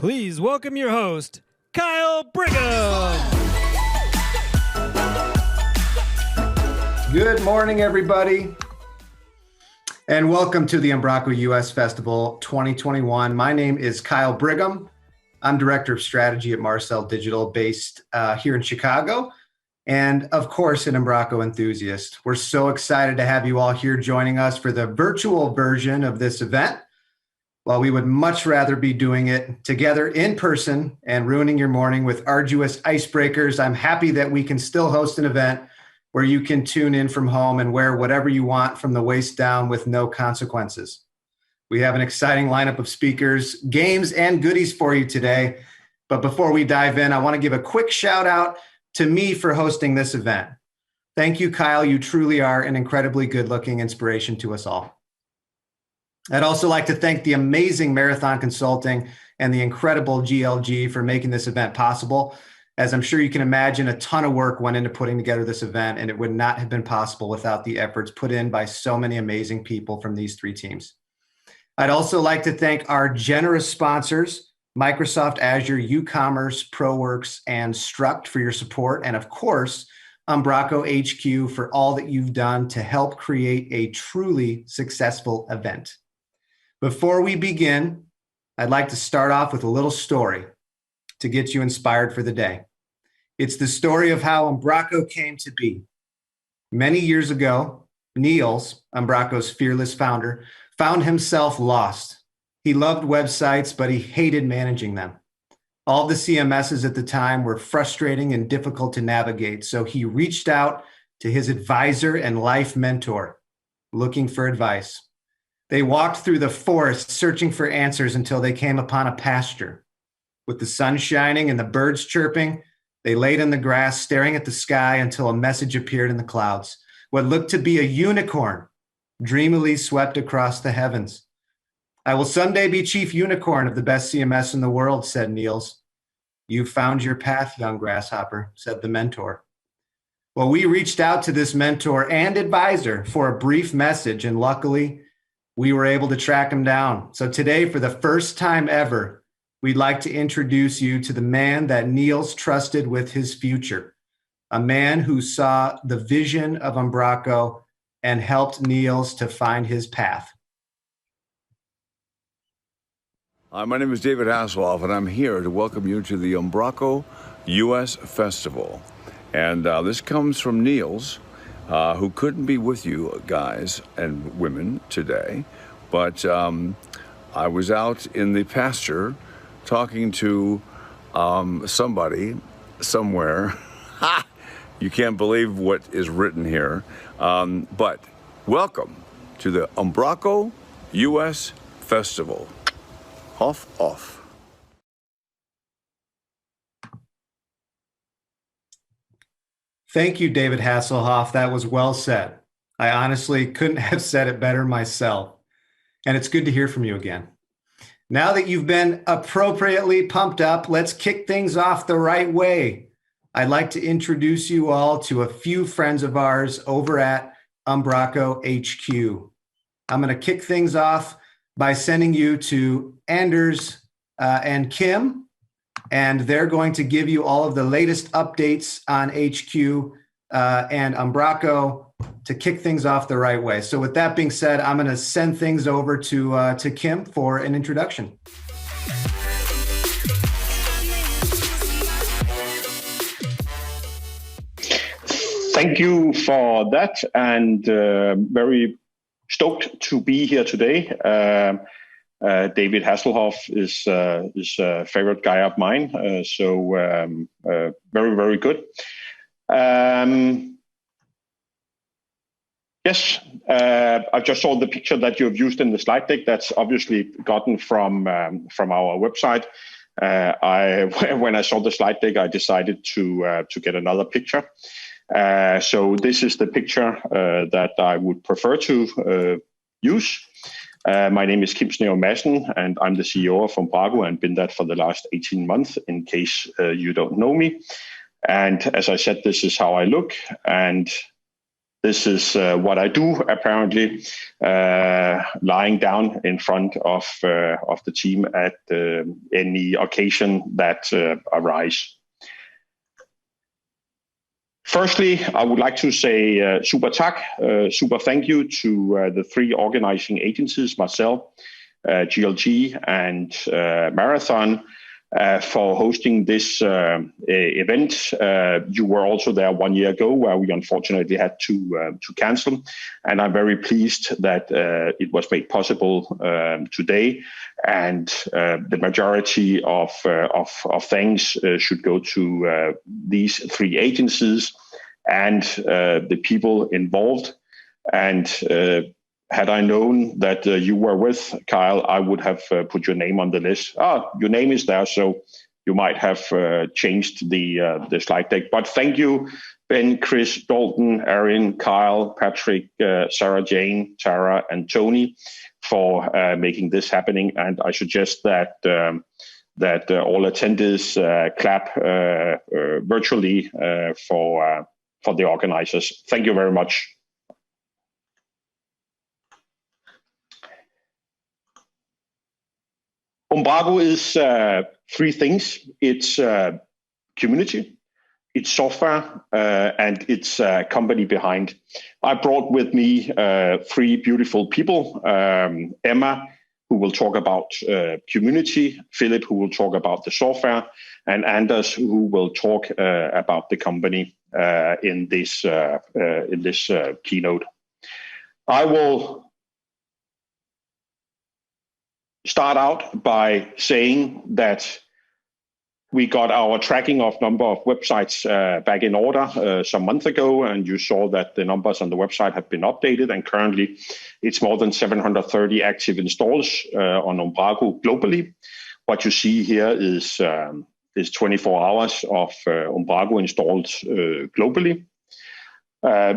Please welcome your host, Kyle Brigham. Good morning, everybody, and welcome to the Umbraco US Festival 2021. My name is Kyle Brigham. I'm Director of Strategy at Marcel Digital, based here in Chicago, and of course, an Umbraco enthusiast. We're so excited to have you all here joining us for the virtual version of this event. While we would much rather be doing it together in person and ruining your morning with arduous icebreakers, I'm happy that we can still host an event where you can tune in from home and wear whatever you want from the waist down with no consequences. We have an exciting lineup of speakers, games, and goodies for you today. But before we dive in, I want to give a quick shout out to me for hosting this event. Thank you, Kyle. You truly are an incredibly good-looking inspiration to us all. I'd also like to thank the amazing Marathon Consulting and the incredible GLG for making this event possible. As I'm sure you can imagine, a ton of work went into putting together this event, and it would not have been possible without the efforts put in by so many amazing people from these three teams. I'd also like to thank our generous sponsors, Microsoft Azure, UCommerce, ProWorks, and Struct for your support, and of course, Umbraco HQ for all that you've done to help create a truly successful event. Before we begin, I'd like to start off with a little story to get you inspired for the day. It's the story of how Umbraco came to be. Many years ago, Niels, Umbraco's fearless founder, found himself lost. He loved websites, but he hated managing them. All the CMSs at the time were frustrating and difficult to navigate, so he reached out to his advisor and life mentor, looking for advice. They walked through the forest searching for answers until they came upon a pasture. With the sun shining and the birds chirping, they laid in the grass staring at the sky until a message appeared in the clouds. What looked to be a unicorn dreamily swept across the heavens. "I will someday be chief unicorn of the best CMS in the world," said Niels. "You've found your path, young grasshopper," said the mentor. Well, we reached out to this mentor and advisor for a brief message, and luckily, we were able to track him down. So today, for the first time ever, we'd like to introduce you to the man that Niels trusted with his future, a man who saw the vision of Umbraco and helped Niels to find his path. Hi, my name is David Hasselhoff, and I'm here to welcome you to the Umbraco US Festival. And this comes from Niels, who couldn't be with you guys and women today, but I was out in the pasture talking to somebody somewhere. You can't believe what is written here. But welcome to the Umbraco US Festival. Off. Thank you, David Hasselhoff. That was well said. I honestly couldn't have said it better myself. And it's good to hear from you again. Now that you've been appropriately pumped up, let's kick things off the right way. I'd like to introduce you all to a few friends of ours over at Umbraco HQ. I'm going to kick things off by sending you to Anders and Kim, and they're going to give you all of the latest updates on HQ and Umbraco to kick things off the right way. So with that being said, I'm going to send things over to Kim for an introduction. Thank you for that, and very stoked to be here today. David Hasselhoff is a favorite guy of mine, so very, very good. Yes, I just saw the picture that you have used in the slide deck. That's obviously gotten from our website. When I saw the slide deck, I decided to get another picture. So this is the picture that I would prefer to use. My name is Kim Sneum Madsen, and I'm the CEO of Umbraco and been that for the last 18 months, in case you don't know me. And as I said, this is how I look. And This is what I do, apparently, lying down in front of the team at any occasion that arise. Firstly, I would like to say super tak, super thank you to the three organizing agencies, Marcel, GLG, and Marathon, for hosting this event. You were also there 1 year ago, where we unfortunately had to cancel, and I'm very pleased that it was made possible today. And the majority of thanks should go to these three agencies and the people involved. And had I known that you were with Kyle, I would have put your name on the list. Your name is there, so you might have changed the slide deck. But thank you, Ben, Chris, Dalton, Erin, Kyle, Patrick, Sarah Jane, Tara, and Tony for making this happening. And I suggest that all attendees clap virtually for the organizers. Thank you very much. Umbraco is three things. It's community, it's software, and it's a company behind. I brought with me three beautiful people, Emma, who will talk about community, Filip, who will talk about the software, and Anders, who will talk about the company in this keynote. I will start out by saying that we got our tracking of number of websites back in order some months ago, and you saw that the numbers on the website have been updated, and currently it's more than 730 active installs on Umbraco globally. What you see here is 24 hours of Umbraco installed globally.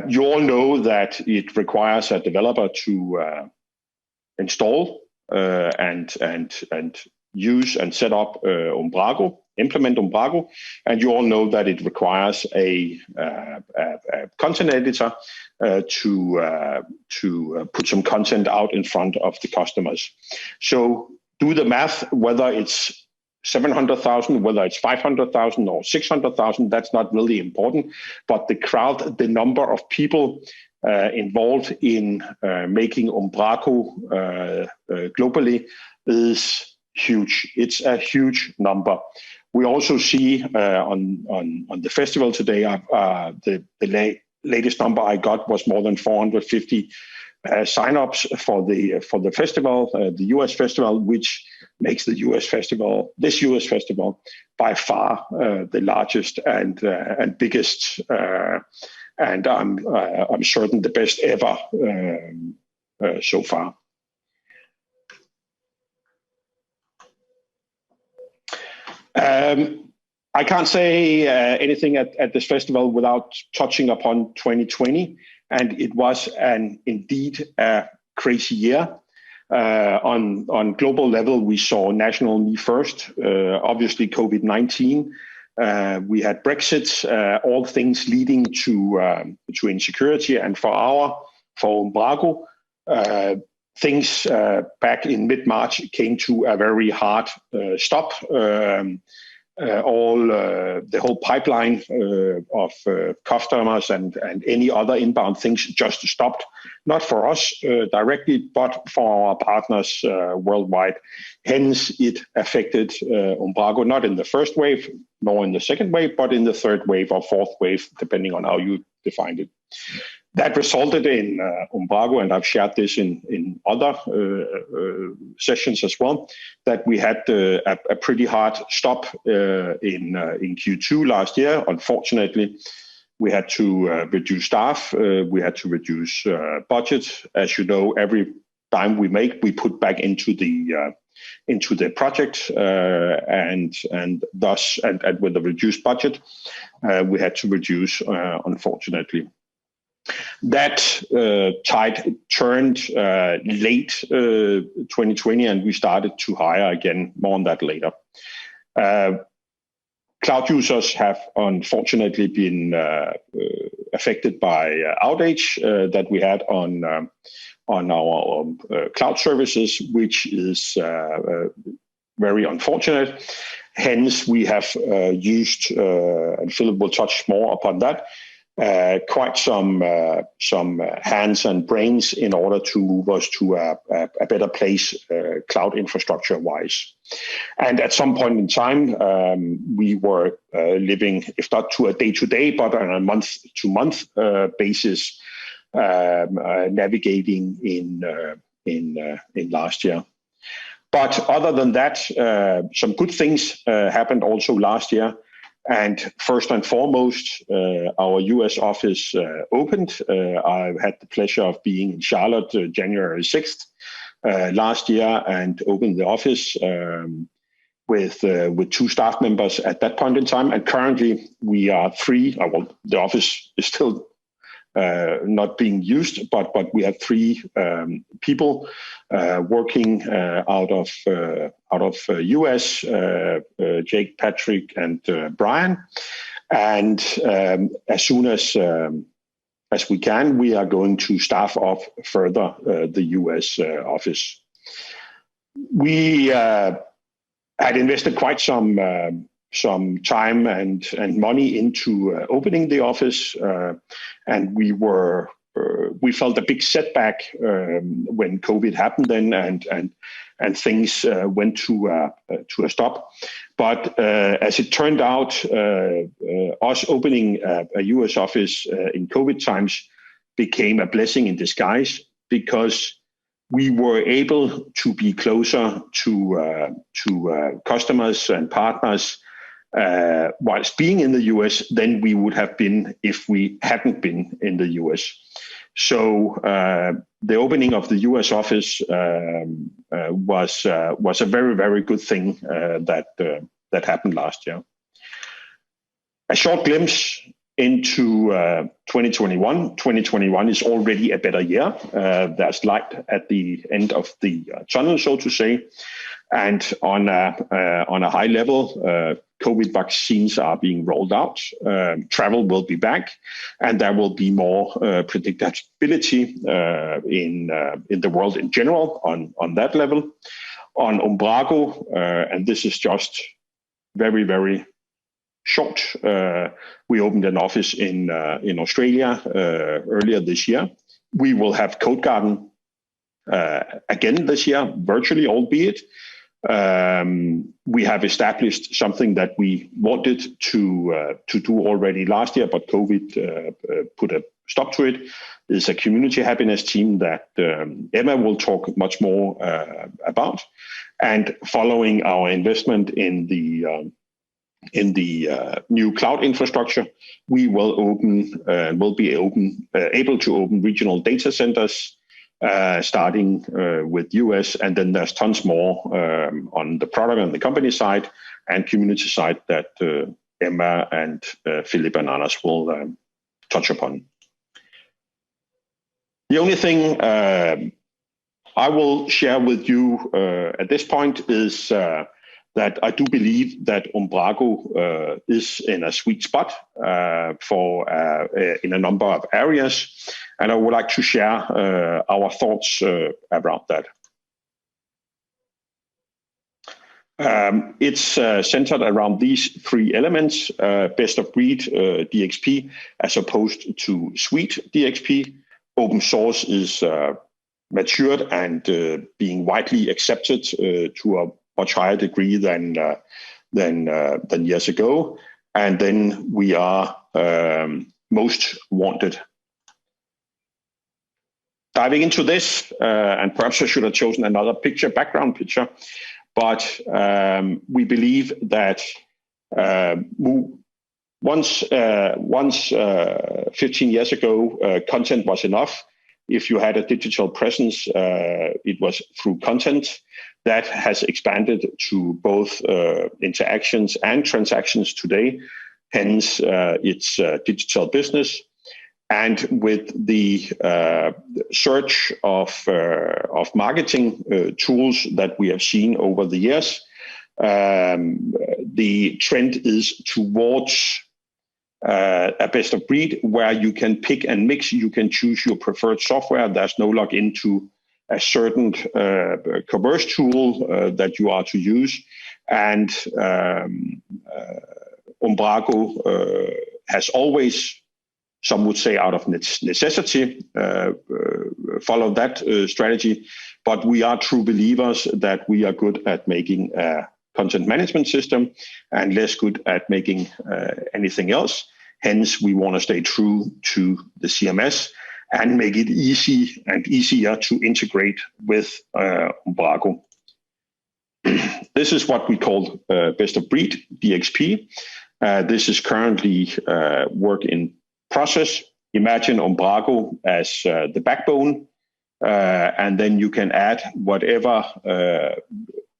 You all know that it requires a developer to install and use and set up Umbraco, implement Umbraco, and you all know that it requires a content editor to put some content out in front of the customers. So do the math, whether it's 700,000, whether it's 500,000 or 600,000, that's not really important, but the crowd, the number of people involved in making Umbraco globally is huge. It's a huge number. We also see on the festival today, the latest number I got was more than 450 signups for the festival, the US festival, which makes this US festival by far the largest and biggest. And I'm certain the best ever so far. I can't say anything at this festival without touching upon 2020, and it was indeed a crazy year. On global level, we saw national me first, obviously COVID-19. We had Brexit, all things leading to insecurity, and for Umbraco, things back in mid-March came to a very hard stop. The whole pipeline of customers and any other inbound things just stopped, not for us directly, but for our partners worldwide. Hence, it affected Umbraco, not in the first wave, nor in the second wave, but in the third wave or fourth wave, depending on how you defined it. That resulted in Umbraco, and I've shared this in other sessions as well, that we had a pretty hard stop in Q2 last year. Unfortunately, we had to reduce staff. We had to reduce budget. As you know, every time we put back into the project, and thus with the reduced budget, we had to reduce, unfortunately. That tide turned late 2020, and we started to hire again. More on that later. Cloud users have unfortunately been affected by outage that we had on our cloud services, which is very unfortunate. Hence, we have used, and Filip will touch more upon that, quite some hands and brains in order to move us to a better place cloud infrastructure-wise. And at some point in time, we were living, if not to a day-to-day, but on a month-to-month basis, navigating in last year. But other than that, some good things happened also last year. And first and foremost, our US office opened. I've had the pleasure of being in Charlotte January 6th last year and opened the office with 2 staff members at that point in time. And currently we are 3. Well, the office is still not being used, but we have 3 people working out of US, Jake, Patrick, and Brian. And as soon as we can, we are going to staff up further the US office. We had invested quite some time and money into opening the office, and we felt a big setback when COVID happened then, and things went to a stop. But as it turned out, us opening a US office in COVID times became a blessing in disguise, because we were able to be closer to customers and partners whilst being in the US than we would have been if we hadn't been in the US. So the opening of the US office was a very, very good thing that happened last year. A short glimpse into 2021. 2021 is already a better year. There's light at the end of the tunnel, so to say. And on a high level, COVID vaccines are being rolled out. Travel will be back, and there will be more predictability in the world in general on that level. On Umbraco, and this is just very, very short. We opened an office in Australia earlier this year. We will have Code Garden again this year, virtually, albeit. We have established something that we wanted to do already last year, but COVID put a stop to it. It's a community happiness team that Emma will talk much more about. And following our investment in the new cloud infrastructure, we will be able to open regional data centers, starting with US, and then there's tons more on the product and the company side and community side that Emma and Filip and Anders will touch upon. The only thing I will share with you at this point is that I do believe that Umbraco is in a sweet spot in a number of areas, and I would like to share our thoughts around that. It's centered around these 3 elements: best of breed DXP as opposed to suite DXP. Open source is matured and being widely accepted to a much higher degree than years ago. And then we are most wanted. Diving into this, and perhaps I should have chosen another background picture, but we believe that once 15 years ago, content was enough. If you had a digital presence, it was through content. That has expanded to both interactions and transactions today. Hence, it's digital business. And with the search of marketing tools that we have seen over the years, the trend is towards a best of breed where you can pick and mix. You can choose your preferred software. There's no login to a certain commerce tool that you are to use. And Umbraco has always, some would say out of necessity, followed that strategy. But we are true believers that we are good at making a content management system and less good at making anything else. Hence, we want to stay true to the CMS and make it easy and easier to integrate with Umbraco. This is what we call best of breed, DXP. This is currently work in process. Imagine Umbraco as the backbone, and then you can add whatever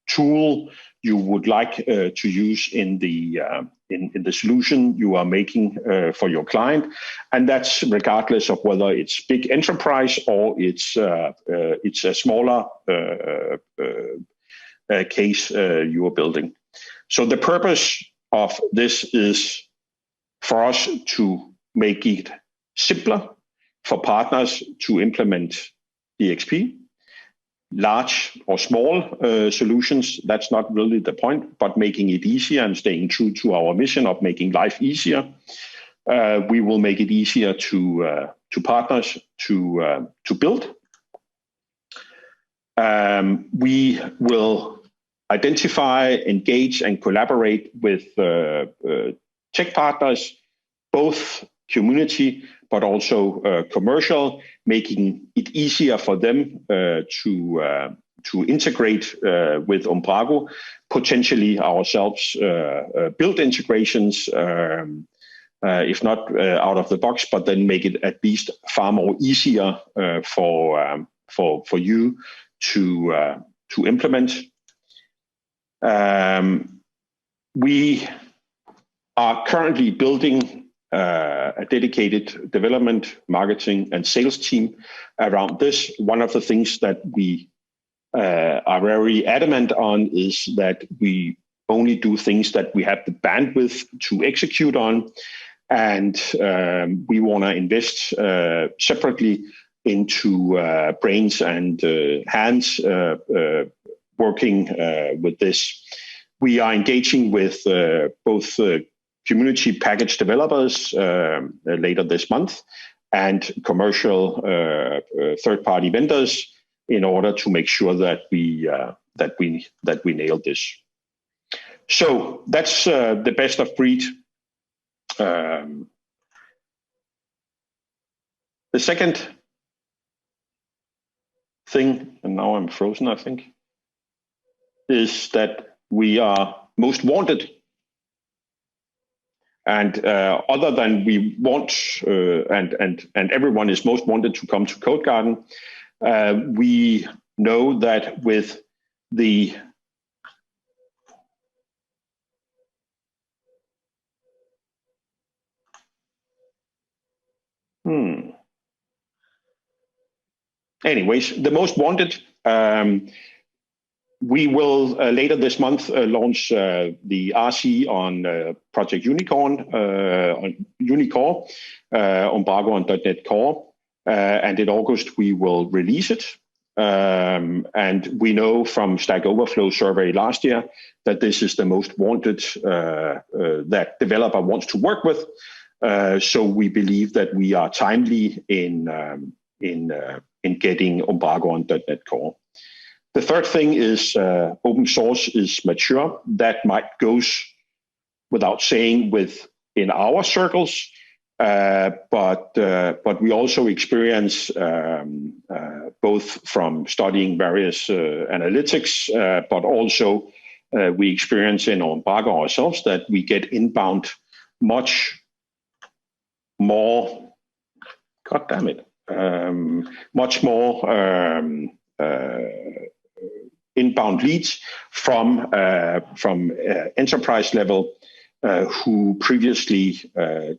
tool you would like to use in the solution you are making for your client, and that's regardless of whether it's big enterprise or it's a smaller case you are building. So the purpose of this is for us to make it simpler for partners to implement DXP. Large or small solutions, that's not really the point, but making it easier and staying true to our mission of making life easier. We will make it easier to partners to build. We will identify, engage, and collaborate with tech partners, both community but also commercial, making it easier for them to integrate with Umbraco, potentially ourselves build integrations, if not out of the box, but then make it at least far more easier for you to implement. We are currently building a dedicated development, marketing, and sales team around this. One of the things that we are very adamant on is that we only do things that we have the bandwidth to execute on, and we want to invest separately into brains and hands working with this. We are engaging with both community package developers later this month and commercial third-party vendors in order to make sure that we nail this. So that's the best of breed. The second thing, and now I'm frozen, I think, is that we are most wanted. And other than we want, and everyone is most wanted to come to Code Garden, we know that with the anyways, the most wanted. We will later this month launch the RC on Project Unicorn, on Unicore, Umbraco on .NET Core, and in August we will release it. And we know from Stack Overflow survey last year that this is the most wanted that developer wants to work with. So we believe that we are timely in getting Umbraco on .NET Core. The third thing is open source is mature. That might goes without saying within our circles, but we also experience both from studying various analytics, but also we experience in Umbraco ourselves that we get inbound much more. God damn it, much more. Inbound leads from enterprise level who previously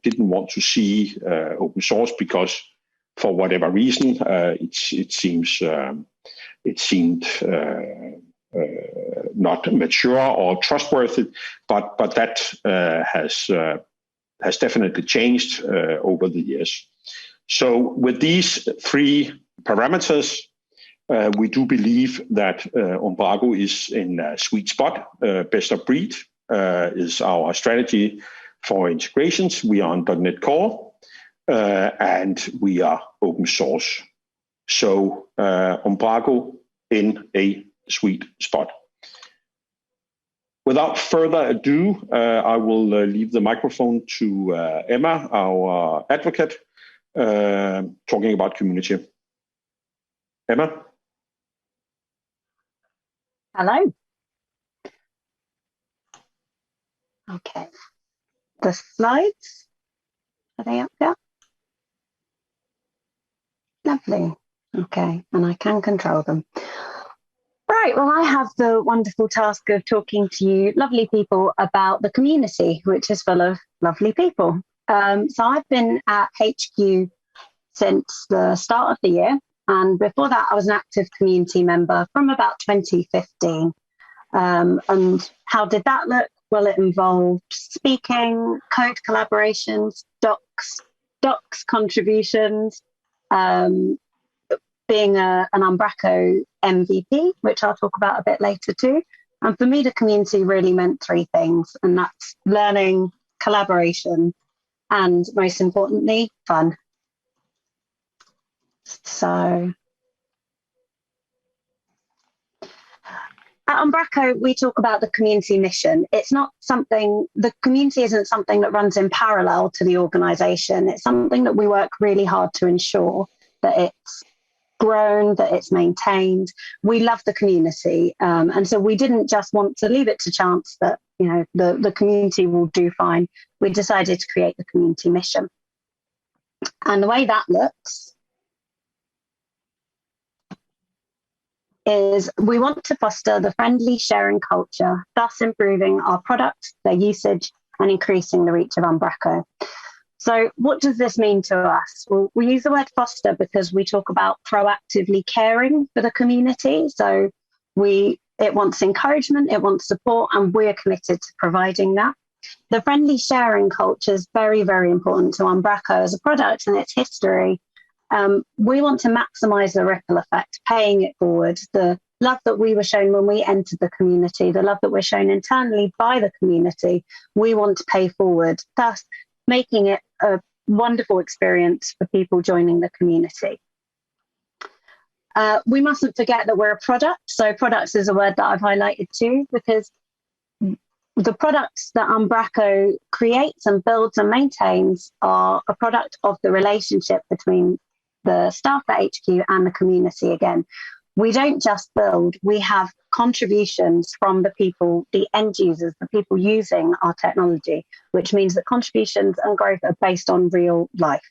didn't want to see open source because, for whatever reason, it seemed not mature or trustworthy, but that has definitely changed over the years. So with these three parameters, we do believe that Umbraco is in a sweet spot. Best of breed is our strategy for integrations. We are on .NET Core, and we are open source. So Umbraco in a sweet spot. Without further ado, I will leave the microphone to Emma, our advocate, talking about community. Emma? Hello. Okay. The slides, are they up there? Lovely. Okay, and I can control them. Right, well, I have the wonderful task of talking to you lovely people about the community, which is full of lovely people. So I've been at HQ since the start of the year. And before that, I was an active community member from about 2015. And how did that look? Well, it involved speaking, code collaborations, docs contributions, being an Umbraco MVP, which I'll talk about a bit later too. And for me, the community really meant three things, and that's learning, collaboration, and most importantly, fun. So at Umbraco, we talk about the community mission. It's not something, the community isn't something that runs in parallel to the organization. It's something that we work really hard to ensure that it's grown, that it's maintained. We love the community. And so we didn't just want to leave it to chance that, you know, the community will do fine. We decided to create the community mission. And the way that looks is we want to foster the friendly sharing culture, thus improving our products, their usage, and increasing the reach of Umbraco. So what does this mean to us? Well, we use the word foster because we talk about proactively caring for the community. So it wants encouragement, it wants support, and we're committed to providing that. The friendly sharing culture is very, very important to Umbraco as a product and its history. We want to maximize the ripple effect, paying it forward, the love that we were shown when we entered the community, the love that we're shown internally by the community, we want to pay forward, thus making it a wonderful experience for people joining the community. We mustn't forget that we're a product. So products is a word that I've highlighted too, because the products that Umbraco creates and builds and maintains are a product of the relationship between the staff at HQ and the community again. We don't just build, we have contributions from the people, the end users, the people using our technology, which means that contributions and growth are based on real life.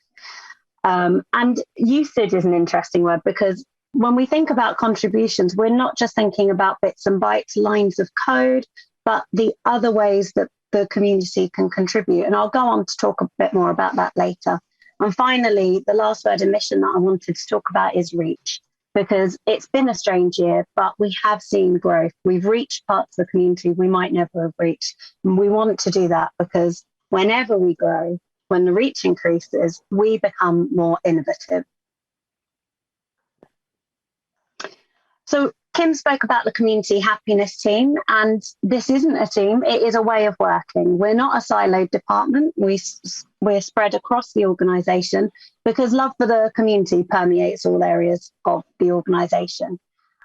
And usage is an interesting word because when we think about contributions, we're not just thinking about bits and bytes, lines of code, but the other ways that the community can contribute. And I'll go on to talk a bit more about that later. And finally, the last word and mission that I wanted to talk about is reach, because it's been a strange year, but we have seen growth. We've reached parts of the community we might never have reached. And we want to do that because whenever we grow, when the reach increases, we become more innovative. So Kim spoke about the community happiness team, and this isn't a team, it is a way of working. We're not a siloed department. We're spread across the organisation because love for the community permeates all areas of the organisation.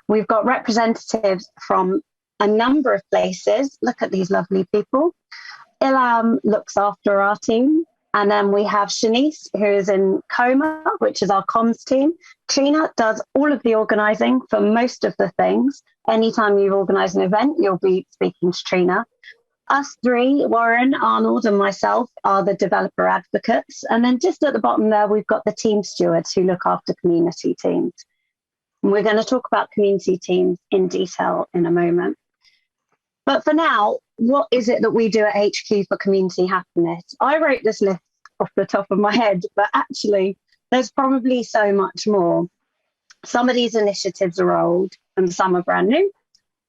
We've got representatives from a number of places. Look at these lovely people. Ilham looks after our team. And then we have Shanice, who is in Coma, which is our comms team. Trina does all of the organising for most of the things. Anytime you organise an event, you'll be speaking to Trina. Us three, Warren, Arnold and myself, are the developer advocates. And then just at the bottom there, we've got the team stewards who look after community teams. And we're going to talk about community teams in detail in a moment. But for now, what is it that we do at HQ for community happiness? I wrote this list off the top of my head, but actually there's probably so much more. Some of these initiatives are old and some are brand new.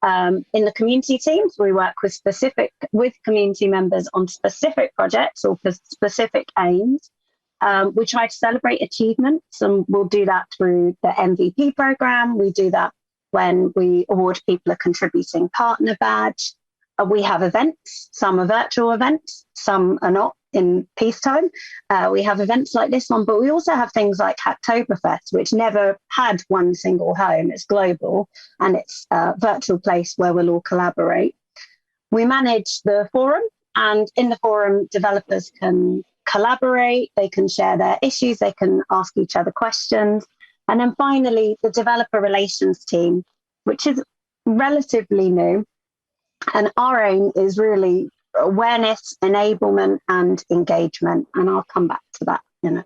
In the community teams, we work with community members on specific projects or for specific aims. We try to celebrate achievements, and we'll do that through the MVP program. We do that when we award people a contributing partner badge. We have events. Some are virtual events, some are not in peacetime. We have events like this one, but we also have things like Hacktoberfest, which never had one single home. It's global, and it's a virtual place where we'll all collaborate. We manage the forum, and in the forum, developers can collaborate, they can share their issues, they can ask each other questions. And then finally, the developer relations team, which is relatively new. And our aim is really awareness, enablement, and engagement. And I'll come back to that in a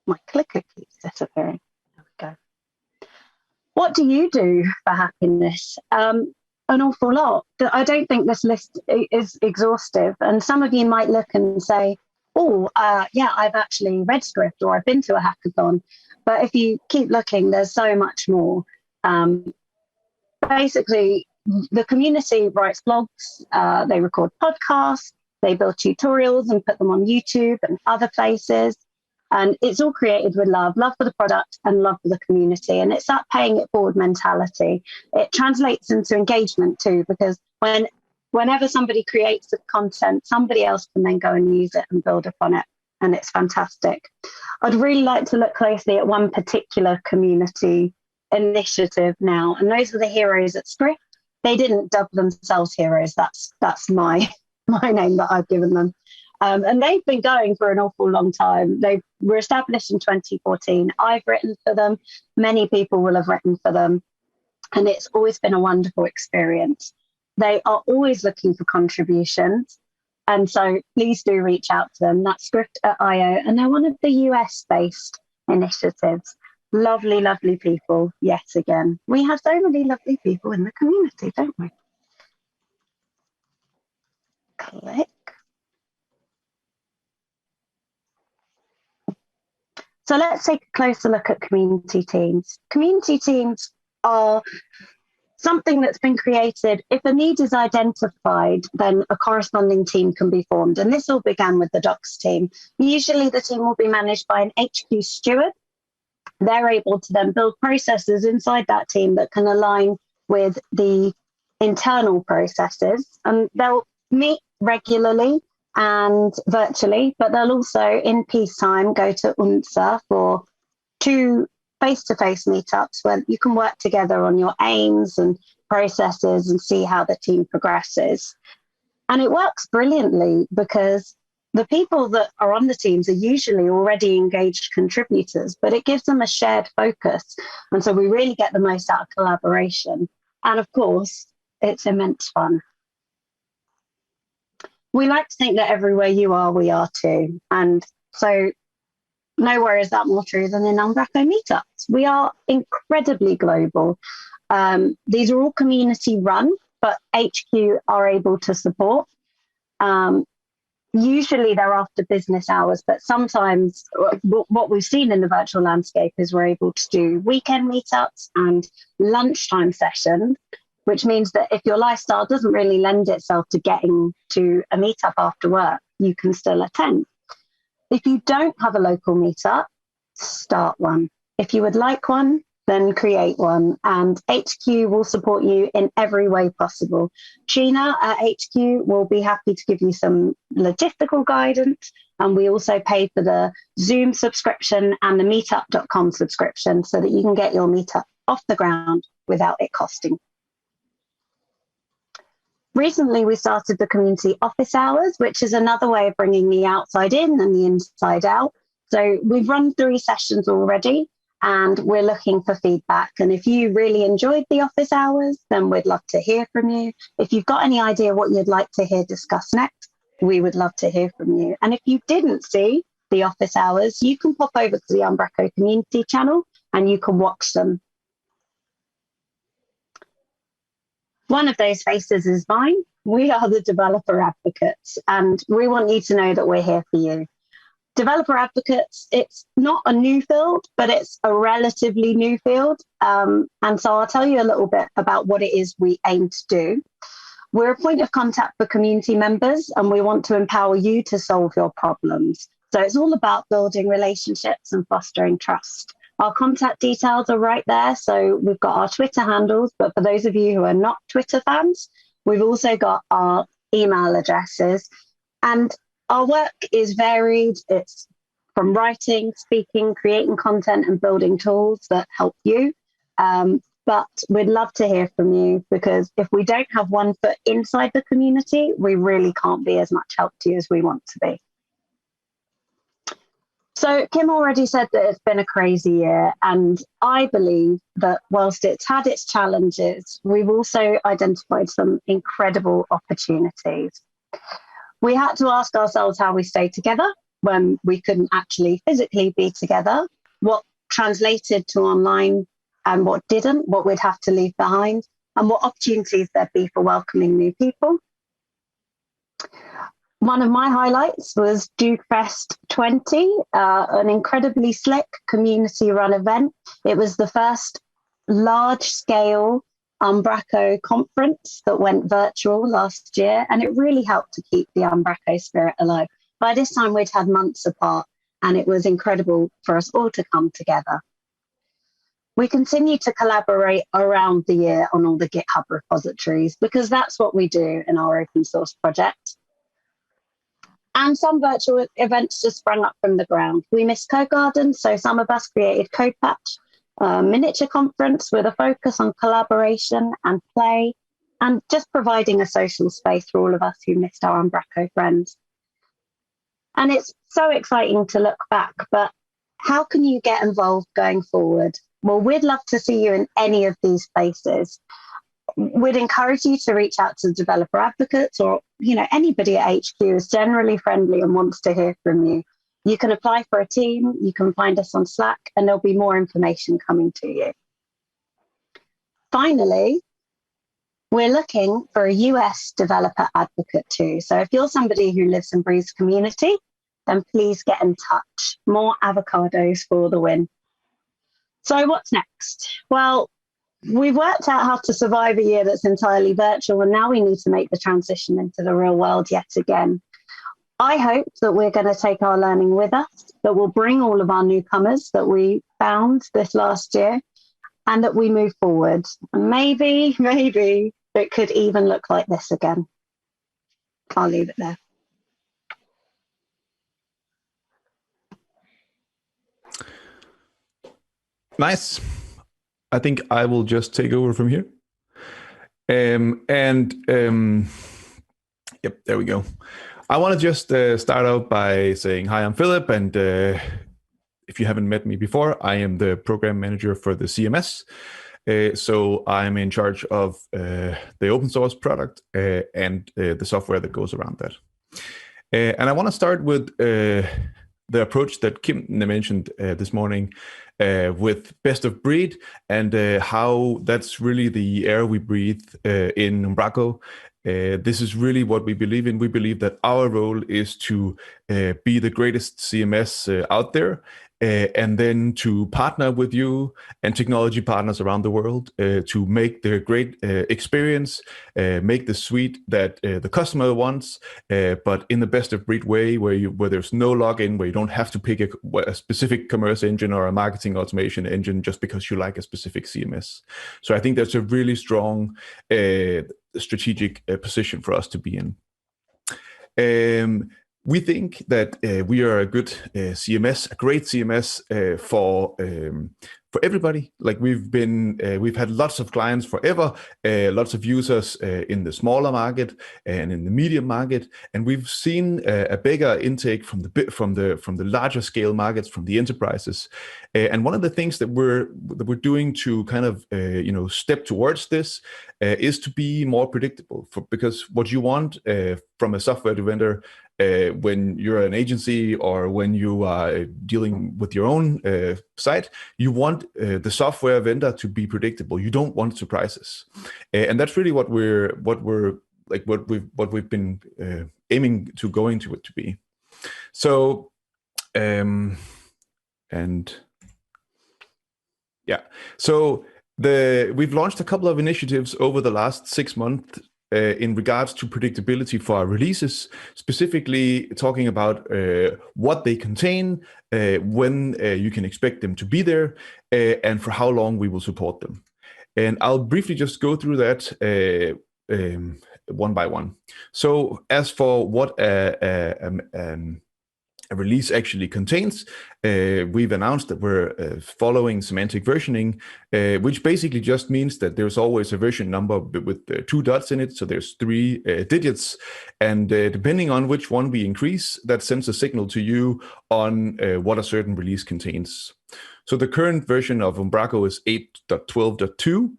my clicker keeps disappearing. There we go. What do you do for happiness? An awful lot. I don't think this list is exhaustive. And some of you might look and say, yeah, I've actually read script or I've been to a hackathon. But if you keep looking, there's so much more. Basically, the community writes blogs, they record podcasts, they build tutorials and put them on YouTube and other places. And it's all created with love for the product and love for the community. And it's that paying it forward mentality. It translates into engagement too, because whenever somebody creates the content, somebody else can then go and use it and build upon it. And it's fantastic. I'd really like to look closely at one particular community initiative now. And those are the heroes at Script. They didn't dub themselves heroes. That's my name that I've given them. And they've been going for an awful long time. They were established in 2014. I've written for them. Many people will have written for them. And it's always been a wonderful experience. They are always looking for contributions. And so please do reach out to them. That's Script.io. And they're one of the US-based initiatives. Lovely, lovely people, yet again. We have so many lovely people in the community, don't we? Click. So let's take a closer look at community teams. Community teams are something that's been created. If a need is identified, then a corresponding team can be formed. And this all began with the docs team. Usually the team will be managed by an HQ steward. They're able to then build processes inside that team that can align with the internal processes. And they'll meet regularly and virtually, but they'll also, in peacetime, go to UNSA for 2 face-to-face meetups where you can work together on your aims and processes and see how the team progresses. And it works brilliantly because the people that are on the teams are usually already engaged contributors, but it gives them a shared focus. And so we really get the most out of collaboration. And of course, it's immense fun. We like to think that everywhere you are, we are too. And so nowhere is that more true than in Umbraco meetups. We are incredibly global. These are all community run, but HQ are able to support. Usually they're after business hours, but sometimes what we've seen in the virtual landscape is we're able to do weekend meetups and lunchtime sessions, which means that if your lifestyle doesn't really lend itself to getting to a meetup after work, you can still attend. If you don't have a local meetup, start one. If you would like one, then create one. And HQ will support you in every way possible. Sheena at HQ will be happy to give you some logistical guidance. And we also pay for the Zoom subscription and the meetup.com subscription so that you can get your meetup off the ground without it costing. Recently, we started the community office hours, which is another way of bringing the outside in and the inside out. So we've run 3 sessions already, and we're looking for feedback. And if you really enjoyed the office hours, then we'd love to hear from you. If you've got any idea what you'd like to hear discussed next, we would love to hear from you. And if you didn't see the office hours, you can pop over to the Umbraco community channel and you can watch them. One of those faces is mine. We are the developer advocates, and we want you to know that we're here for you. Developer advocates, it's not a new field, but it's a relatively new field. And so I'll tell you a little bit about what it is we aim to do. We're a point of contact for community members, and we want to empower you to solve your problems. So it's all about building relationships and fostering trust. Our contact details are right there. So we've got our Twitter handles, but for those of you who are not Twitter fans, we've also got our email addresses. And our work is varied. It's from writing, speaking, creating content, and building tools that help you. But we'd love to hear from you, because if we don't have one foot inside the community, we really can't be as much help to you as we want to be. So Kim already said that it's been a crazy year, and I believe that whilst it's had its challenges, we've also identified some incredible opportunities. We had to ask ourselves how we stayed together when we couldn't actually physically be together, what translated to online and what didn't, what we'd have to leave behind, and what opportunities there'd be for welcoming new people. One of my highlights was DukeFest 20, an incredibly slick community-run event. It was the first large-scale Umbraco conference that went virtual last year, and it really helped to keep the Umbraco spirit alive. By this time, we'd had months apart, and it was incredible for us all to come together. We continue to collaborate around the year on all the GitHub repositories, because that's what we do in our open source project. And some virtual events just sprang up from the ground. We missed Code Garden, so some of us created Code Patch, a miniature conference with a focus on collaboration and play, and just providing a social space for all of us who missed our Umbraco friends. And it's so exciting to look back, but how can you get involved going forward? Well, we'd love to see you in any of these places. We'd encourage you to reach out to developer advocates, or anybody at HQ is generally friendly and wants to hear from you. You can apply for a team, you can find us on Slack, and there'll be more information coming to you. Finally, we're looking for a US developer advocate too. So if you're somebody who lives and breathes community, then please get in touch. More avocados for the win. So what's next? Well, we've worked out how to survive a year that's entirely virtual, and now we need to make the transition into the real world yet again. I hope that we're going to take our learning with us, that we'll bring all of our newcomers that we found this last year, and that we move forward. And maybe it could even look like this again. I'll leave it there. Nice. I think I will just take over from here. Yep, there we go. I want to just start out by saying, hi, I'm Filip, and if you haven't met me before, I am the program manager for the CMS. So I'm in charge of the open source product and the software that goes around that. And I want to start with the approach that Kim mentioned this morning with best of breed, and how that's really the air we breathe in Umbraco. This is really what we believe in. We believe that our role is to be the greatest CMS out there, and then to partner with you and technology partners around the world to make the great experience, make the suite that the customer wants, but in the best of breed way, where there's no login, where you don't have to pick a specific commerce engine or a marketing automation engine just because you like a specific CMS. So I think that's a really strong strategic position for us to be in. We think that we are a good CMS, a great CMS for everybody. Like we've had lots of clients forever, lots of users in the smaller market and in the medium market, and we've seen a bigger intake from the larger scale markets, from the enterprises. And one of the things that we're doing to kind of step towards this is to be more predictable. Because what you want from a software vendor, when you're an agency or when you are dealing with your own site, you want the software vendor to be predictable. You don't want surprises, and that's really what we've been aiming to going to it to be. So And yeah, so we've launched a couple of initiatives over the last 6 months in regards to predictability for our releases, specifically talking about what they contain, when you can expect them to be there, and for how long we will support them. And I'll briefly just go through that one by one. So as for what a release actually contains, we've announced that we're following semantic versioning, which basically just means that there's always a version number with 2 dots in it. So there's 3 digits, and depending on which one we increase, that sends a signal to you on what a certain release contains. So the current version of Umbraco is 8.12.2.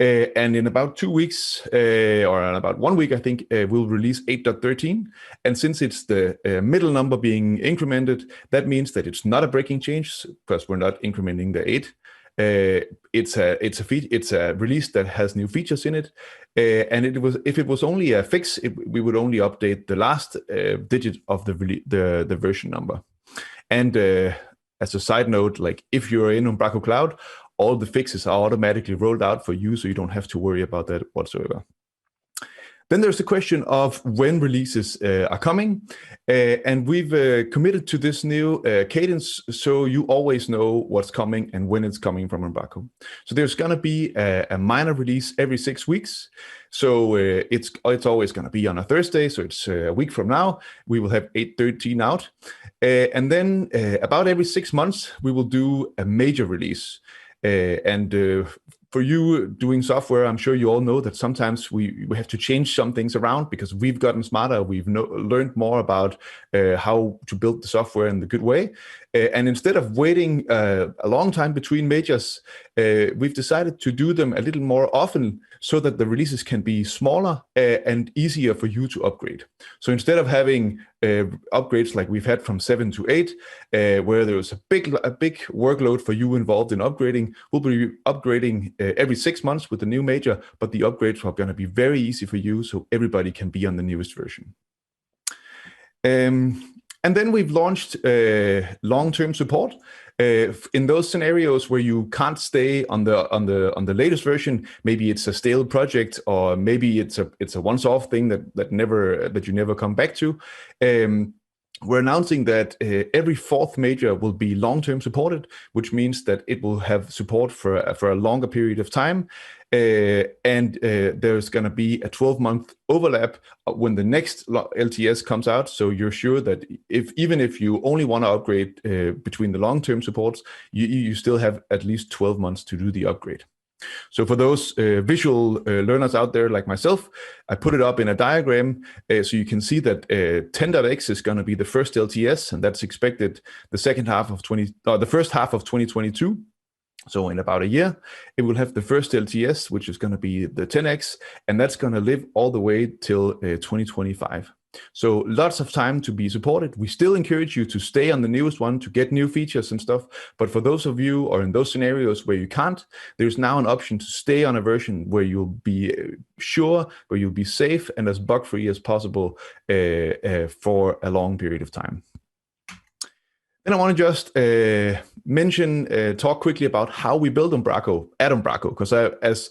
And in about 2 weeks, or in about 1 week, I think, we'll release 8.13. And since it's the middle number being incremented, that means that it's not a breaking change because we're not incrementing the 8. It's a release that has new features in it. And if it was only a fix, we would only update the last digit of the version number. And as a side note, like if you're in Umbraco Cloud, all the fixes are automatically rolled out for you, so you don't have to worry about that whatsoever. Then there's the question of when releases are coming, and we've committed to this new cadence, so you always know what's coming and when it's coming from Umbraco. So there's going to be a minor release every 6 weeks. So it's always going to be on a Thursday, so it's a week from now. We will have 8.13 out, and then about every 6 months we will do a major release. For you doing software, I'm sure you all know that sometimes we have to change some things around because we've gotten smarter. We've learned more about how to build the software in the good way. And instead of waiting a long time between majors, we've decided to do them a little more often so that the releases can be smaller and easier for you to upgrade. So instead of having upgrades like we've had from 7 to 8, where there was a big workload for you involved in upgrading, we'll be upgrading every 6 months with the new major, but the upgrades are going to be very easy for you so everybody can be on the newest version. And then we've launched long-term support in those scenarios where you can't stay on the latest version. Maybe it's a stale project, or maybe it's a once-off thing that you never come back to. We're announcing that every 4th major will be long-term supported, which means that it will have support for a longer period of time. And there's going to be a 12-month overlap when the next LTS comes out. So you're sure that even if you only want to upgrade between the long-term supports, you still have at least 12 months to do the upgrade. So for those visual learners out there like myself, I put it up in a diagram so you can see that 10.x is going to be the first LTS, and that's expected the first half of 2022. So in about a year, it will have the first LTS, which is going to be the 10x, and that's going to live all the way till 2025. So lots of time to be supported. We still encourage you to stay on the newest one to get new features and stuff. But for those of you or in those scenarios where you can't, there's now an option to stay on a version where you'll be sure, where you'll be safe and as bug-free as possible for a long period of time. Then I want to just talk quickly about how we build Umbraco at Umbraco, because as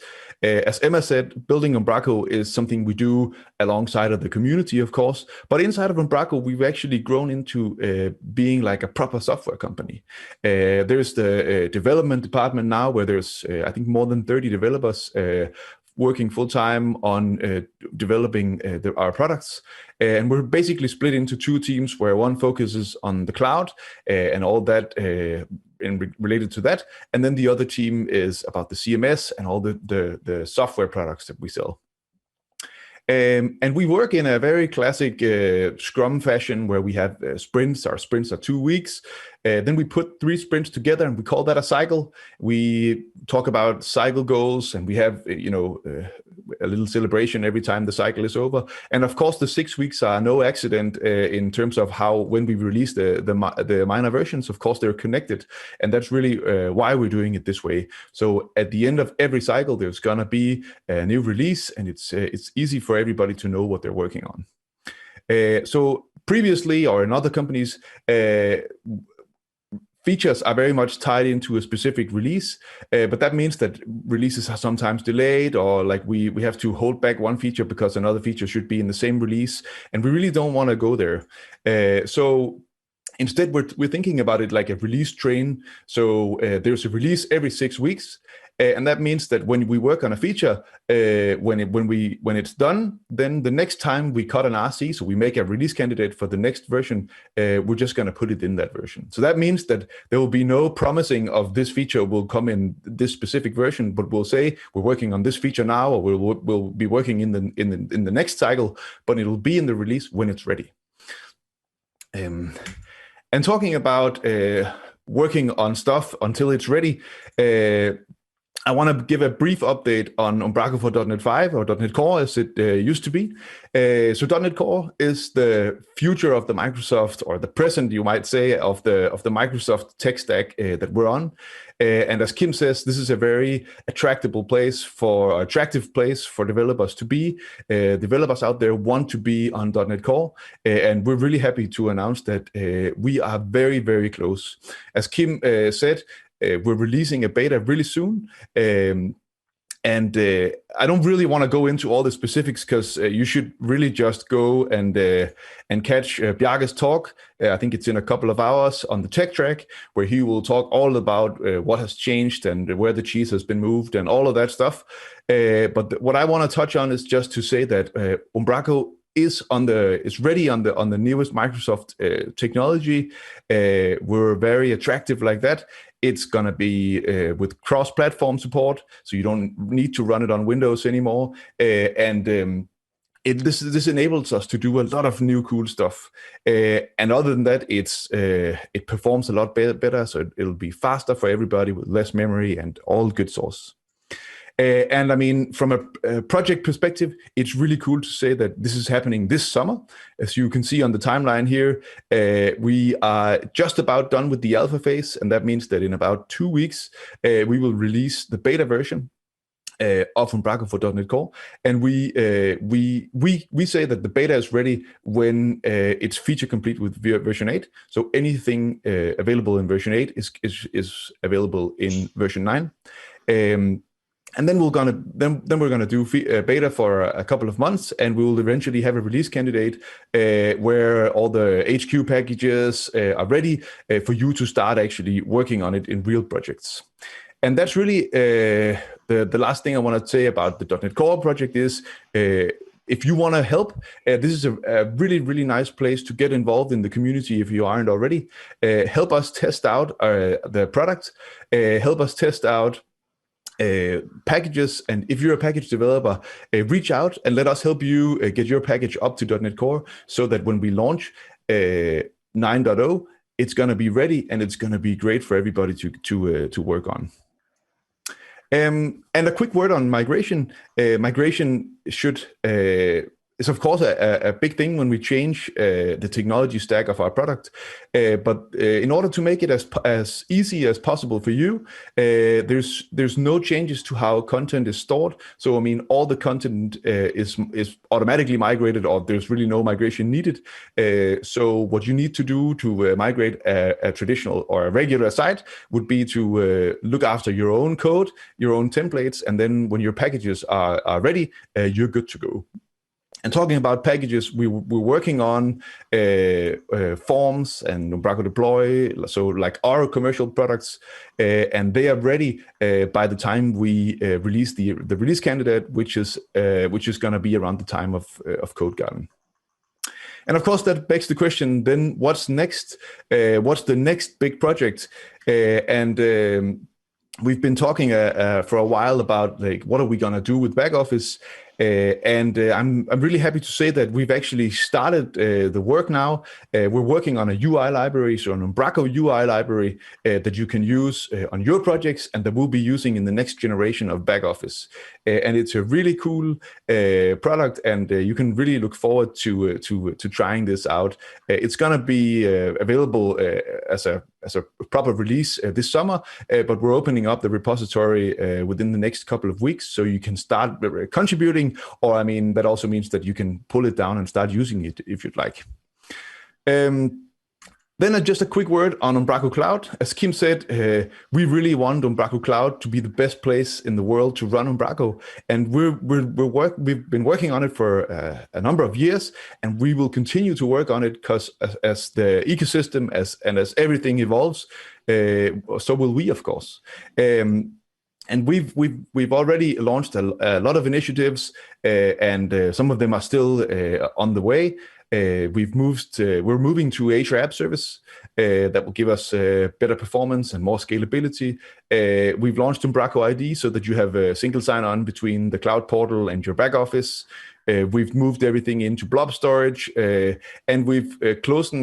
Emma said, building Umbraco is something we do alongside of the community, of course. But inside of Umbraco, we've actually grown into being like a proper software company. There's the development department now, where there's, I think, more than 30 developers working full-time on developing our products. And we're basically split into 2 teams, where one focuses on the cloud and all that related to that. And then the other team is about the CMS and all the software products that we sell. And we work in a very classic Scrum fashion, where we have sprints. Our sprints are 2 weeks. Then we put 3 sprints together, and we call that a cycle. We talk about cycle goals, and we have a little celebration every time the cycle is over. And of course, the 6 weeks are no accident in terms of when we release the minor versions. Of course, they're connected, and that's really why we're doing it this way. So at the end of every cycle, there's gonna be a new release, and it's easy for everybody to know what they're working on. So previously, or in other companies, features are very much tied into a specific release, but that means that releases are sometimes delayed, or like we have to hold back one feature because another feature should be in the same release, and we really don't want to go there. So instead, we're thinking about it like a release train. So there's a release every 6 weeks, and that means that when we work on a feature, when it's done, then the next time we cut an RC, so we make a release candidate for the next version, we're just going to put it in that version. So that means that there will be no promising of this feature will come in this specific version, but we'll say we're working on this feature now, or we'll be working in the next cycle, but it'll be in the release when it's ready. And talking about working on stuff until it's ready, I want to give a brief update on Umbraco for .NET 5 or .NET Core as it used to be. So .NET Core is the future of the Microsoft, or the present, you might say, of the Microsoft tech stack that we're on. And as Kim says, this is a very attractive place for developers to be. Developers out there want to be on .NET Core, and we're really happy to announce that we are very, very close. As Kim said, we're releasing a beta really soon. And I don't really want to go into all the specifics, because you should really just go and catch Bjarke's talk. I think it's in a couple of hours on the tech track, where he will talk all about what has changed and where the cheese has been moved and all of that stuff. But what I want to touch on is just to say that Umbraco is ready on the newest Microsoft technology. We're very attractive like that. It's going to be with cross-platform support, so you don't need to run it on Windows anymore. This enables us to do a lot of new cool stuff. And other than that, it performs a lot better, so it'll be faster for everybody with less memory and all good source. And I mean, from a project perspective, it's really cool to say that this is happening this summer. As you can see on the timeline here, we are just about done with the alpha phase, and that means that in about 2 weeks, we will release the beta version of Umbraco for .NET Core. And we say that the beta is ready when it's feature complete with version 8. So anything available in version 8 is available in version 9. And then we're gonna do beta for a couple of months, and we will eventually have a release candidate where all the HQ packages are ready for you to start actually working on it in real projects. And that's really the last thing I want to say about the .NET Core project is, if you want to help, this is a really, really nice place to get involved in the community if you aren't already. Help us test out the product. Help us test out packages, and if you're a package developer, reach out and let us help you get your package up to .NET Core, so that when we launch 9.0, it's going to be ready and it's going to be great for everybody to work on. And a quick word on migration. Migration is of course a big thing when we change the technology stack of our product. But in order to make it as easy as possible for you, there's no changes to how content is stored. So I mean, all the content is automatically migrated, or there's really no migration needed. So what you need to do to migrate a traditional or a regular site would be to look after your own code, your own templates, and then when your packages are ready, you're good to go. And talking about packages, we're working on forms and Umbraco Deploy, so like our commercial products, and they are ready by the time we release the release candidate, which is going to be around the time of Code Garden. And of course, that begs the question: then what's next? What's the next big project? We've been talking for a while about like what are we going to do with back office. I'm really happy to say that we've actually started the work now. We're working on a UI library, so an Umbraco UI library that you can use on your projects and that we'll be using in the next generation of back office. And it's a really cool product, and you can really look forward to trying this out. It's gonna be available as a proper release this summer, but we're opening up the repository within the next couple of weeks, so you can start contributing. Or I mean, that also means that you can pull it down and start using it if you'd like. Then just a quick word on Umbraco Cloud. As Kim said, we really want Umbraco Cloud to be the best place in the world to run Umbraco, and we've been working on it for a number of years, and we will continue to work on it because as the ecosystem as everything evolves, so will we, of course. And we've already launched a lot of initiatives, and some of them are still on the way. We're moving to Azure App Service that will give us better performance and more scalability. We've launched Umbraco ID so that you have a single sign-on between the cloud portal and your back office. We've moved everything into blob storage, and we've closed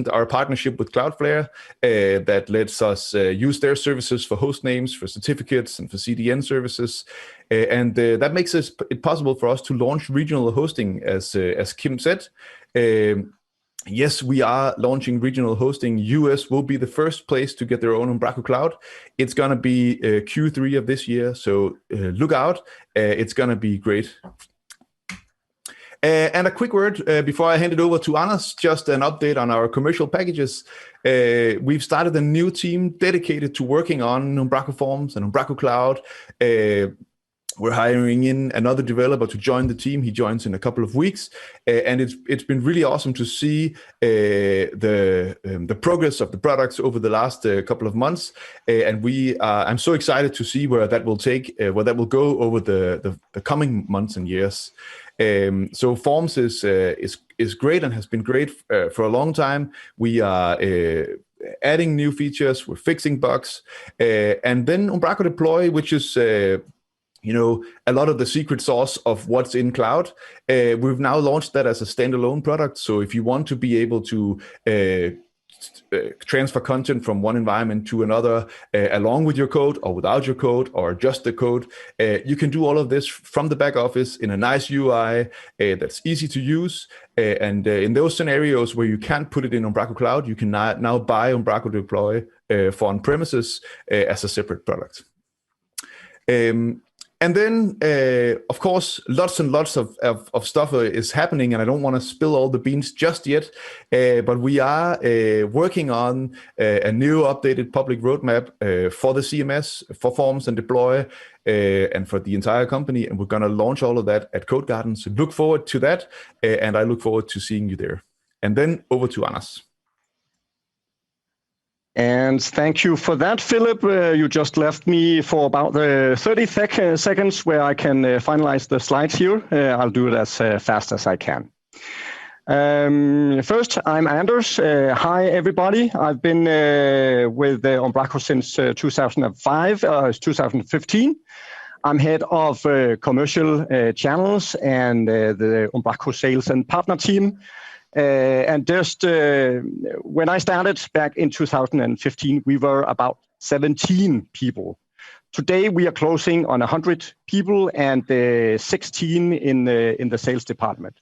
our partnership with Cloudflare that lets us use their services for host names, for certificates, and for CDN services. And that makes it possible for us to launch regional hosting, as Kim said. Yes, we are launching regional hosting. US will be the first place to get their own Umbraco Cloud. It's going to be Q3 of this year, so look out. It's going to be great. And a quick word before I hand it over to Anders, just an update on our commercial packages. We've started a new team dedicated to working on Umbraco Forms and Umbraco Cloud. We're hiring in another developer to join the team. He joins in a couple of weeks, and it's been really awesome to see the progress of the products over the last couple of months. And I'm so excited to see where that will go over the coming months and years. So Forms is great and has been great for a long time. We are adding new features, we're fixing bugs, and then Umbraco Deploy, which is a lot of the secret sauce of what's in cloud. We've now launched that as a standalone product. So if you want to be able to transfer content from one environment to another along with your code or without your code or just the code, you can do all of this from the back office in a nice UI that's easy to use. And in those scenarios where you can't put it in Umbraco Cloud, you can now buy Umbraco Deploy for on-premises as a separate product. And then, of course, lots and lots of stuff is happening, and I don't want to spill all the beans just yet, but we are working on a new updated public roadmap for the CMS, for Forms and Deploy, and for the entire company, and we're going to launch all of that at Code Garden, so look forward to that, and I look forward to seeing you there. And then over to Anders. And thank you for that, Filip. You just left me for about 30 seconds where I can finalize the slides here. I'll do it as fast as I can. First, I'm Anders. Hi, everybody. I've been with Umbraco since 2015. I'm head of commercial channels and the Umbraco sales and partner team. And just when I started back in 2015, we were about 17 people. Today, we are closing on 100 people and 16 in the sales department.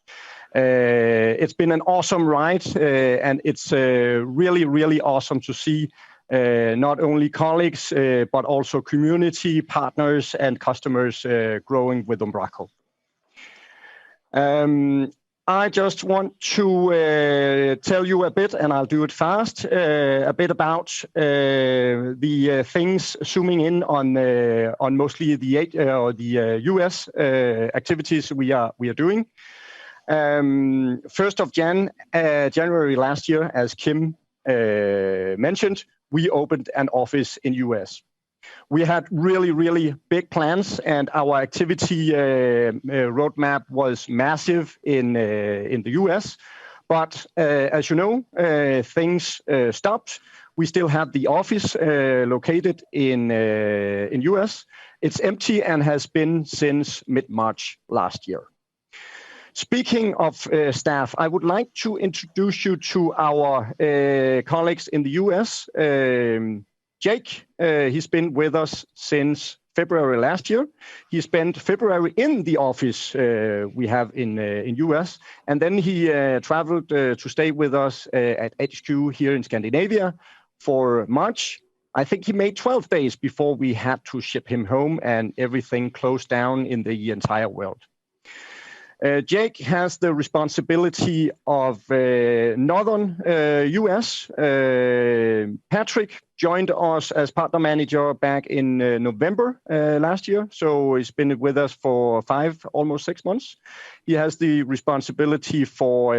It's been an awesome ride, and it's really, really awesome to see not only colleagues, but also community, partners, and customers growing with Umbraco. I just want to tell you a bit, and I'll do it fast, a bit about the things zooming in on mostly the US activities we are doing. 1st of January last year, as Kim mentioned, we opened an office in US. We had really, really big plans, and our activity roadmap was massive in the US. But as you know, things stopped. We still have the office located in US. It's empty and has been since mid-March last year. Speaking of staff, I would like to introduce you to our colleagues in the US. Jake, he's been with us since February last year. He spent February in the office we have in US, and then he traveled to stay with us at HQ here in Scandinavia for March. I think he made 12 days before we had to ship him home and everything closed down in the entire world. Jake has the responsibility of Northern US. Patrick joined us as partner manager back in November last year, so he's been with us for almost 6 months. He has the responsibility for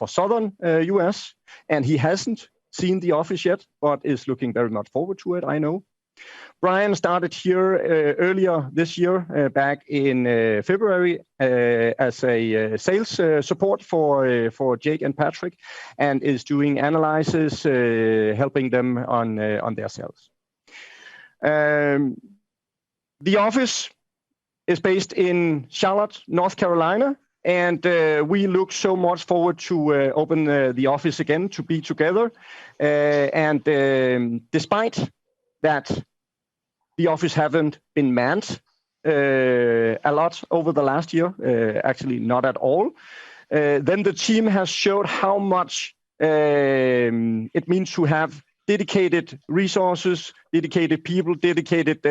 Southern US, and he hasn't seen the office yet, but is looking very much forward to it, I know. Brian started here earlier this year, back in February, as a sales support for Jake and Patrick, and is doing analysis, helping them on their sales. The office is based in Charlotte, North Carolina, and we look so much forward to open the office again, to be together. And despite that the office haven't been manned a lot over the last year, actually not at all, then the team has showed how much it means to have dedicated resources, dedicated people, dedicated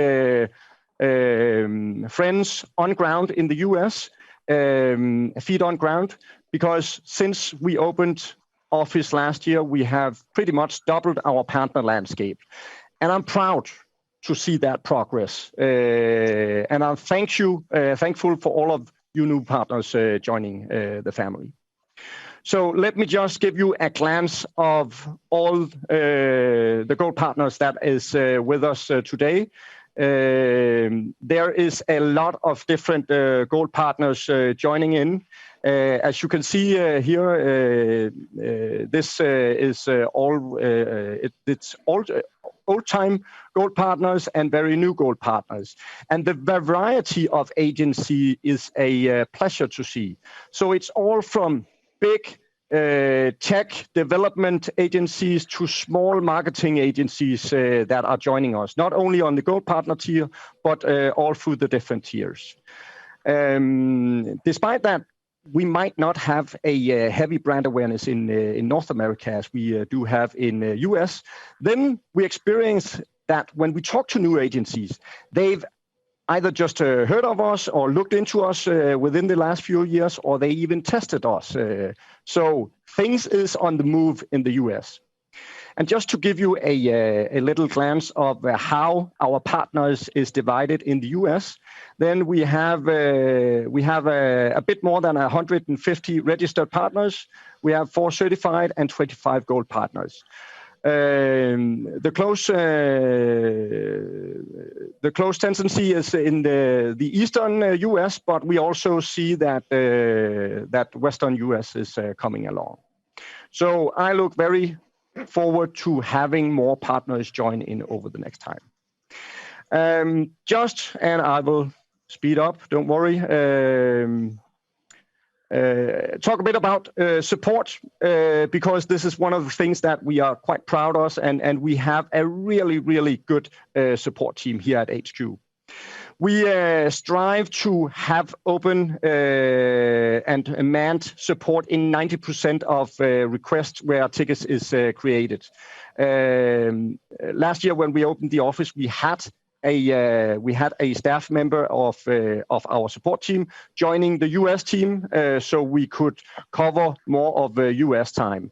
friends on ground in the US, feet on ground, because since we opened office last year, we have pretty much doubled our partner landscape. And I'm proud to see that progress. And I'm thankful for all of you new partners joining the family. So let me just give you a glance of all the gold partners that is with us today. There is a lot of different gold partners joining in. As you can see here, this is it's old-time gold partners and very new gold partners. And the variety of agency is a pleasure to see. So it's all from big tech development agencies to small marketing agencies that are joining us, not only on the gold partner tier, but all through the different tiers. Despite that, we might not have a heavy brand awareness in North America as we do have in the US. Then we experience that when we talk to new agencies, they've either just heard of us or looked into us within the last few years, or they even tested us. So things is on the move in the US. And just to give you a little glance of how our partners is divided in the US, then we have a bit more than 150 registered partners. We have 4 certified and 25 gold partners. The close tendency is in the eastern US, but we also see that that western US is coming along. So I look very forward to having more partners join in over the next time. And I will speed up, don't worry. Talk a bit about support, because this is one of the things that we are quite proud of, and we have a really, really good support team here at HQ. We strive to have open and manned support in 90% of requests where tickets is created. Last year when we opened the office, we had a staff member of our support team joining the US team, so we could cover more of the US time.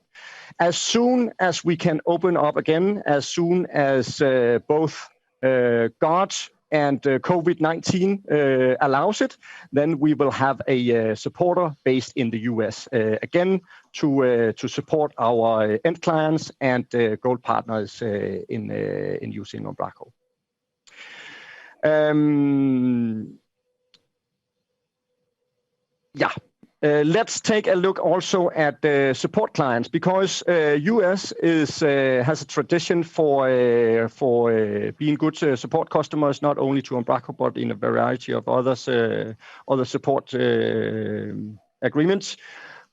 As soon as we can open up again, as soon as both God and COVID-19 allows it, then we will have a supporter based in the US again to support our end clients and gold partners in using Umbraco. Let's take a look also at the support clients, because US has a tradition for being good support customers, not only to Umbraco but in a variety of other support agreements.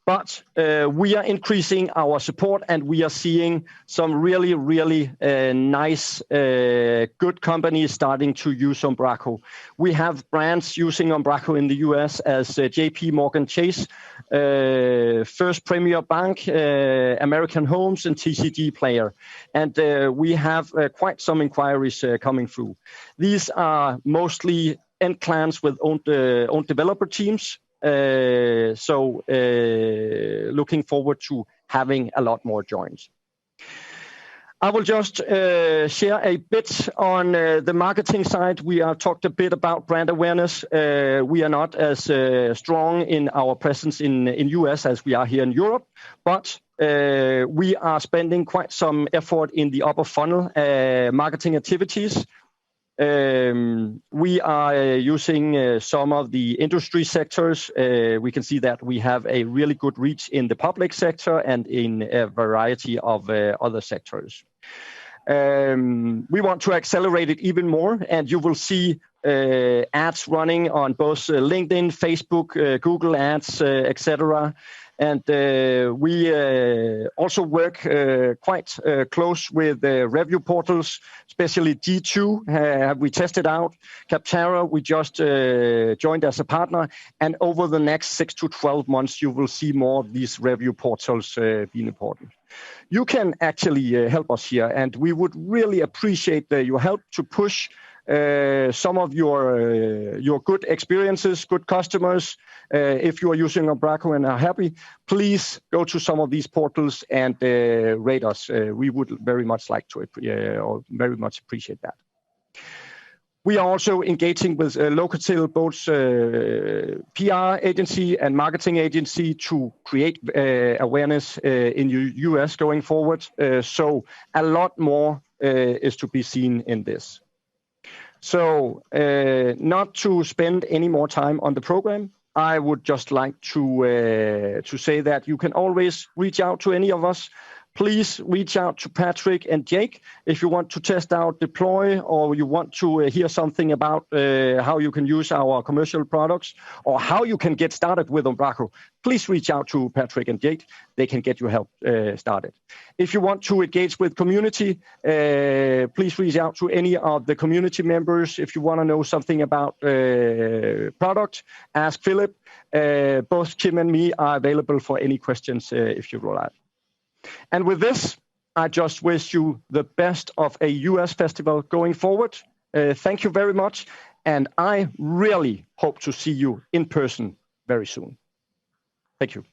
But we are increasing our support, and we are seeing some really, really nice, good companies starting to use Umbraco. We have brands using Umbraco in the US as JP Morgan Chase, First Premier Bank, American Homes, and TCG Player. And we have quite some inquiries coming through. These are mostly end clients with own developer teams, So looking forward to having a lot more joins. I will just share a bit on the marketing side. We have talked a bit about brand awareness. We are not as strong in our presence in US as we are here in Europe, but we are spending quite some effort in the upper funnel marketing activities. We are using some of the industry sectors. We can see that we have a really good reach in the public sector and in a variety of other sectors. We want to accelerate it even more, and you will see ads running on both LinkedIn, Facebook, Google Ads, etc. And we also work quite close with review portals, especially G2. We tested out Capterra. We just joined as a partner. And over the next 6 to 12 months, you will see more of these review portals being important. You can actually help us here, and we would really appreciate your help to push some of your good experiences, good customers. If you are using Umbraco and are happy, please go to some of these portals and rate us. We would very much like to, or very much appreciate that. We are also engaging with local both PR agency and marketing agency to create awareness in the US going forward. So a lot more is to be seen in this. So not to spend any more time on the program, I would just like to say that you can always reach out to any of us. Please reach out to Patrick and Jake if you want to test out Deploy, or you want to hear something about how you can use our commercial products or how you can get started with Umbraco. Please reach out to Patrick and Jake. They can get you help started. If you want to engage with community, please reach out to any of the community members. If you want to know something about product, ask Filip. Both Kim and me are available for any questions if you roll out. And with this, I just wish you the best of a US festival going forward. Thank you very much. And I really hope to see you in person very soon. Thank you.